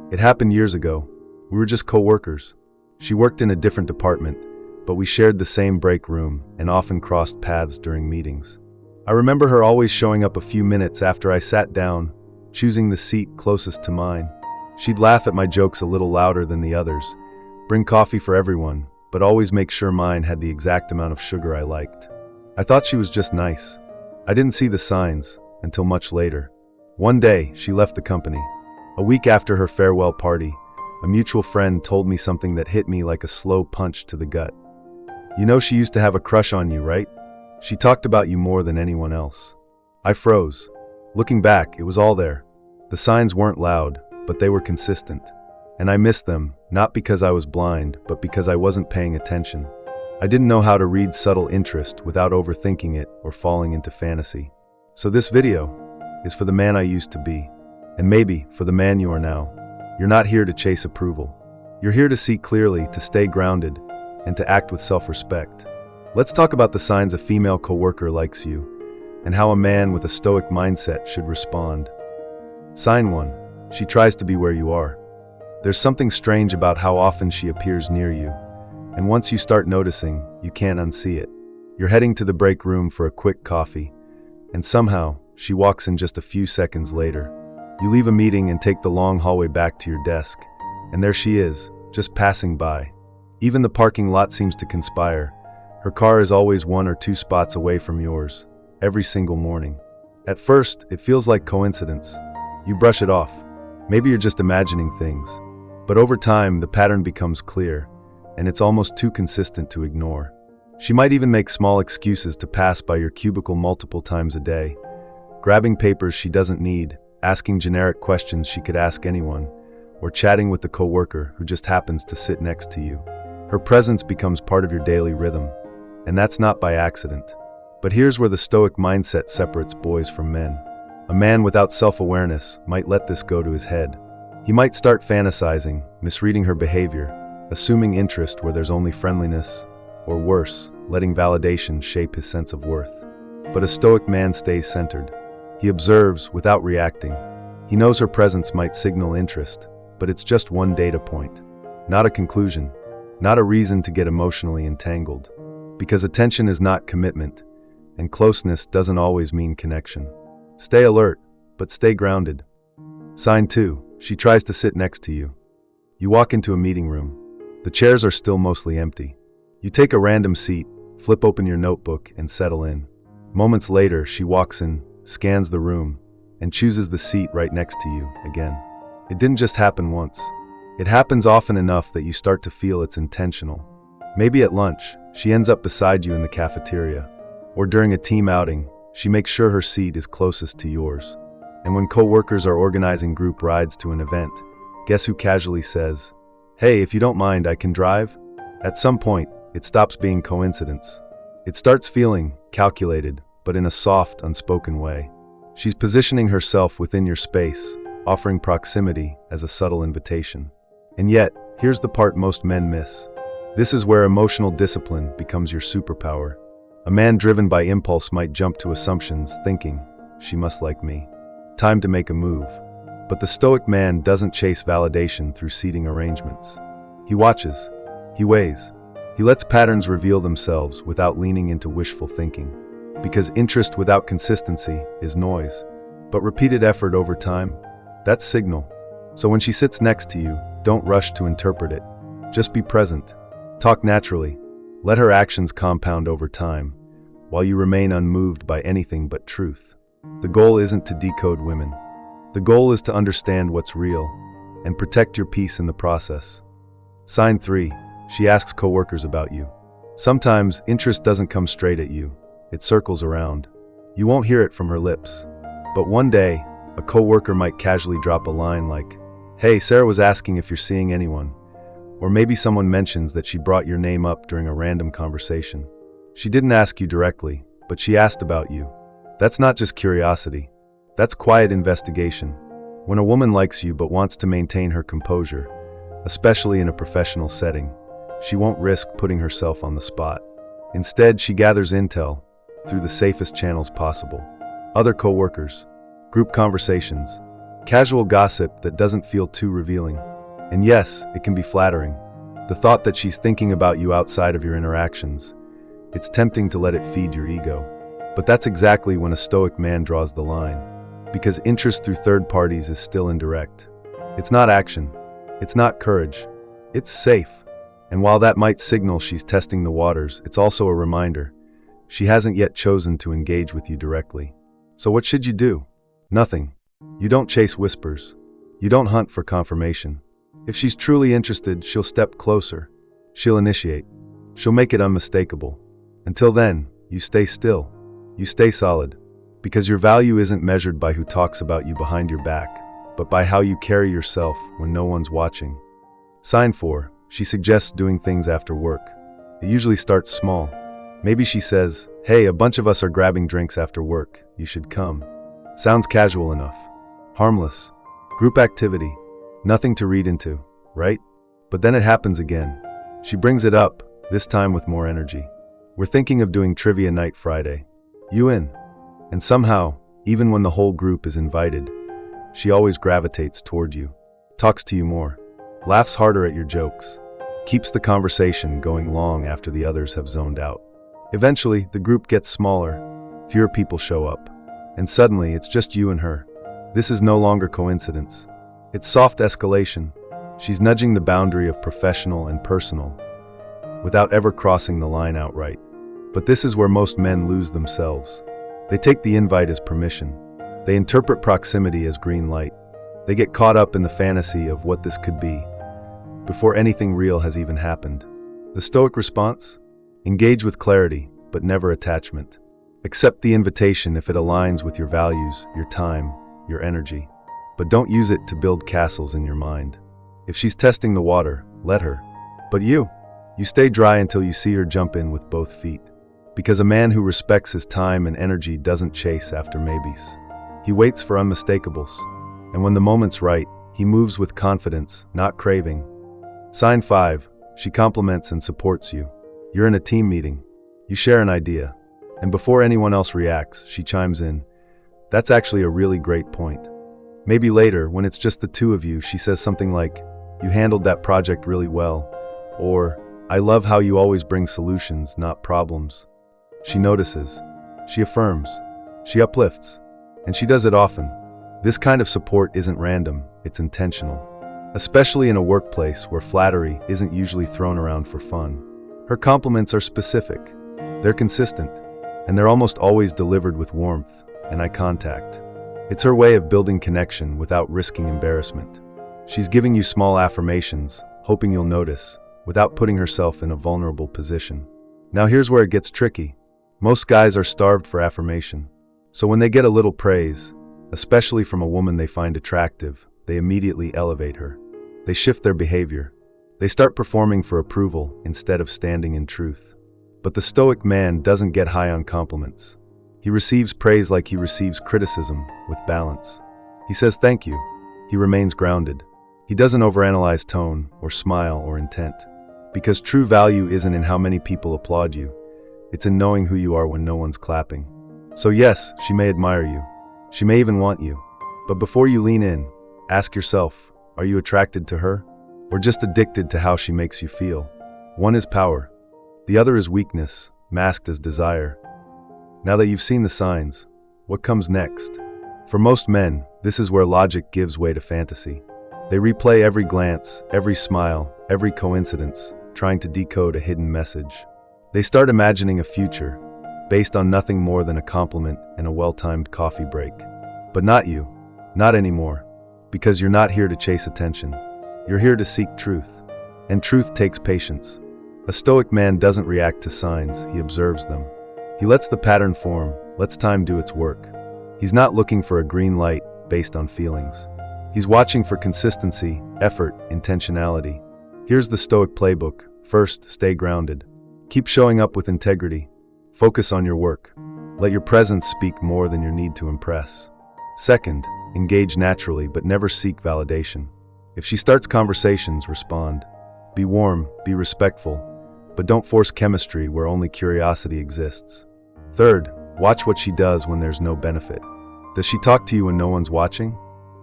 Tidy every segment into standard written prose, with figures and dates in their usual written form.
It happened years ago. We were just co-workers. She worked in a different department, but we shared the same break room and often crossed paths during meetings. I remember her always showing up a few minutes after I sat down, choosing the seat closest to mine. She'd laugh at my jokes a little louder than the others, bring coffee for everyone, but always make sure mine had the exact amount of sugar I liked. I thought she was just nice. I didn't see the signs until much later. One day, she left the company. A week after her farewell party, a mutual friend told me something that hit me like a slow punch to the gut. You know, she used to have a crush on you, right? She talked about you more than anyone else. I froze. Looking back, it was all there. The signs weren't loud, but they were consistent. And I missed them, not because I was blind, but because I wasn't paying attention. I didn't know how to read subtle interest without overthinking it or falling into fantasy. So this video is for the man I used to be, and maybe for the man you are now. You're not here to chase approval. You're here to see clearly, to stay grounded, and to act with self-respect. Let's talk about the signs a female coworker likes you, and how a man with a stoic mindset should respond. Sign 1. She tries to be where you are. There's something strange about how often she appears near you, and once you start noticing, you can't unsee it. You're heading to the break room for a quick coffee, and somehow, she walks in just a few seconds later. You leave a meeting and take the long hallway back to your desk, and there she is, just passing by. Even the parking lot seems to conspire. Her car is always 1 or 2 spots away from yours, every single morning. At first, it feels like coincidence. You brush it off. Maybe you're just imagining things. But over time, the pattern becomes clear, and it's almost too consistent to ignore. She might even make small excuses to pass by your cubicle multiple times a day, grabbing papers she doesn't need, asking generic questions she could ask anyone, or chatting with the coworker who just happens to sit next to you. Her presence becomes part of your daily rhythm, and that's not by accident. But here's where the stoic mindset separates boys from men. A man without self-awareness might let this go to his head. He might start fantasizing, misreading her behavior, assuming interest where there's only friendliness, or worse, letting validation shape his sense of worth. But a stoic man stays centered. He observes without reacting. He knows her presence might signal interest, but it's just one data point, not a conclusion, not a reason to get emotionally entangled. Because attention is not commitment, and closeness doesn't always mean connection. Stay alert, but stay grounded. Sign 2. She tries to sit next to you. You walk into a meeting room. The chairs are still mostly empty. You take a random seat, flip open your notebook, and settle in. Moments later, she walks in, scans the room, and chooses the seat right next to you again. It didn't just happen once. It happens often enough that you start to feel it's intentional. Maybe at lunch, she ends up beside you in the cafeteria. Or during a team outing, she makes sure her seat is closest to yours. And when coworkers are organizing group rides to an event, guess who casually says, "Hey, if you don't mind, I can drive?" At some point, it stops being coincidence. It starts feeling calculated, but in a soft, unspoken way. She's positioning herself within your space, offering proximity as a subtle invitation. And yet, here's the part most men miss. This is where emotional discipline becomes your superpower. A man driven by impulse might jump to assumptions, thinking, "She must like me. Time to make a move." But the stoic man doesn't chase validation through seating arrangements. He watches. He weighs. He lets patterns reveal themselves without leaning into wishful thinking. Because interest without consistency is noise. But repeated effort over time, that's signal. So when she sits next to you, don't rush to interpret it. Just be present. Talk naturally. Let her actions compound over time, while you remain unmoved by anything but truth. The goal isn't to decode women. The goal is to understand what's real, and protect your peace in the process. Sign 3. She asks coworkers about you. Sometimes, interest doesn't come straight at you. It circles around. You won't hear it from her lips. But one day, a coworker might casually drop a line like, "Hey, Sarah was asking if you're seeing anyone." Or maybe someone mentions that she brought your name up during a random conversation. She didn't ask you directly, but she asked about you. That's not just curiosity. That's quiet investigation. When a woman likes you but wants to maintain her composure, especially in a professional setting, she won't risk putting herself on the spot. Instead, she gathers intel through the safest channels possible. Other coworkers, group conversations, Casual gossip that doesn't feel too revealing. And yes, it can be flattering. The thought that she's thinking about you outside of your interactions. It's tempting to let it feed your ego. But that's exactly when a Stoic man draws the line. Because interest through third parties is still indirect. It's not action. It's not courage. It's safe. And while that might signal she's testing the waters, it's also a reminder. She hasn't yet chosen to engage with you directly. So what should you do? Nothing. You don't chase whispers. You don't hunt for confirmation. If she's truly interested, she'll step closer. She'll initiate. She'll make it unmistakable. Until then, you stay still. You stay solid. Because your value isn't measured by who talks about you behind your back, but by how you carry yourself when no one's watching. Sign 4. She suggests doing things after work. It usually starts small. Maybe she says, "Hey, a bunch of us are grabbing drinks after work. You should come." Sounds casual enough. Harmless. Group activity. Nothing to read into, right? But then it happens again. She brings it up, this time with more energy. "We're thinking of doing trivia night Friday. You in?" And somehow, even when the whole group is invited, she always gravitates toward you, talks to you more, laughs harder at your jokes, keeps the conversation going long after the others have zoned out. Eventually, the group gets smaller, fewer people show up, and suddenly it's just you and her. This is no longer coincidence. It's soft escalation. She's nudging the boundary of professional and personal, without ever crossing the line outright. But this is where most men lose themselves. They take the invite as permission. They interpret proximity as green light. They get caught up in the fantasy of what this could be, before anything real has even happened. The Stoic response? Engage with clarity, but never attachment. Accept the invitation if it aligns with your values, your time, your energy. But don't use it to build castles in your mind. If she's testing the water, let her. But you stay dry until you see her jump in with both feet. Because a man who respects his time and energy doesn't chase after maybes. He waits for unmistakable. And when the moment's right, he moves with confidence, not craving. Sign 5. She compliments and supports you. You're in a team meeting. You share an idea. And before anyone else reacts, she chimes in. "That's actually a really great point." Maybe later, when it's just the two of you, she says something like, "You handled that project really well." Or, "I love how you always bring solutions, not problems." She notices. She affirms. She uplifts. And she does it often. This kind of support isn't random, it's intentional. Especially in a workplace where flattery isn't usually thrown around for fun. Her compliments are specific. They're consistent. And they're almost always delivered with warmth and eye contact. It's her way of building connection without risking embarrassment. She's giving you small affirmations, hoping you'll notice, without putting herself in a vulnerable position. Now here's where it gets tricky. Most guys are starved for affirmation. So when they get a little praise, especially from a woman they find attractive, they immediately elevate her. They shift their behavior. They start performing for approval instead of standing in truth. But the Stoic man doesn't get high on compliments. He receives praise like he receives criticism, with balance. He says thank you. He remains grounded. He doesn't overanalyze tone, or smile, or intent. Because true value isn't in how many people applaud you. It's in knowing who you are when no one's clapping. So yes, she may admire you. She may even want you. But before you lean in, ask yourself, are you attracted to her? Or just addicted to how she makes you feel? One is power. The other is weakness, masked as desire. Now that you've seen the signs, what comes next? For most men, this is where logic gives way to fantasy. They replay every glance, every smile, every coincidence, trying to decode a hidden message. They start imagining a future, based on nothing more than a compliment and a well-timed coffee break. But not you. Not anymore. Because you're not here to chase attention. You're here to seek truth. And truth takes patience. A Stoic man doesn't react to signs, he observes them. He lets the pattern form, lets time do its work. He's not looking for a green light based on feelings. He's watching for consistency, effort, intentionality. Here's the Stoic playbook. First, stay grounded. Keep showing up with integrity. Focus on your work. Let your presence speak more than your need to impress. Second, engage naturally but never seek validation. If she starts conversations, respond. Be warm, be respectful, but don't force chemistry where only curiosity exists. Third, watch what she does when there's no benefit. Does she talk to you when no one's watching?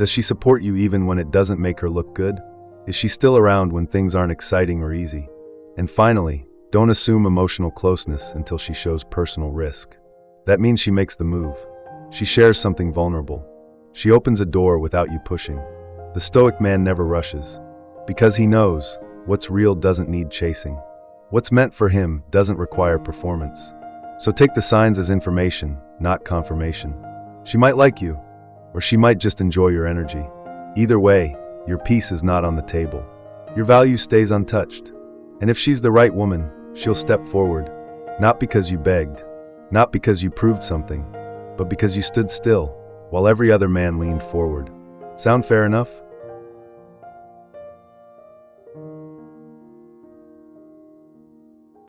Does she support you even when it doesn't make her look good? Is she still around when things aren't exciting or easy? And finally, don't assume emotional closeness until she shows personal risk. That means she makes the move. She shares something vulnerable. She opens a door without you pushing. The Stoic man never rushes, because he knows what's real doesn't need chasing. What's meant for him doesn't require performance. So take the signs as information, not confirmation. She might like you, or she might just enjoy your energy. Either way, your peace is not on the table. Your value stays untouched. And if she's the right woman, she'll step forward, not because you begged, not because you proved something, but because you stood still, while every other man leaned forward. Sound fair enough?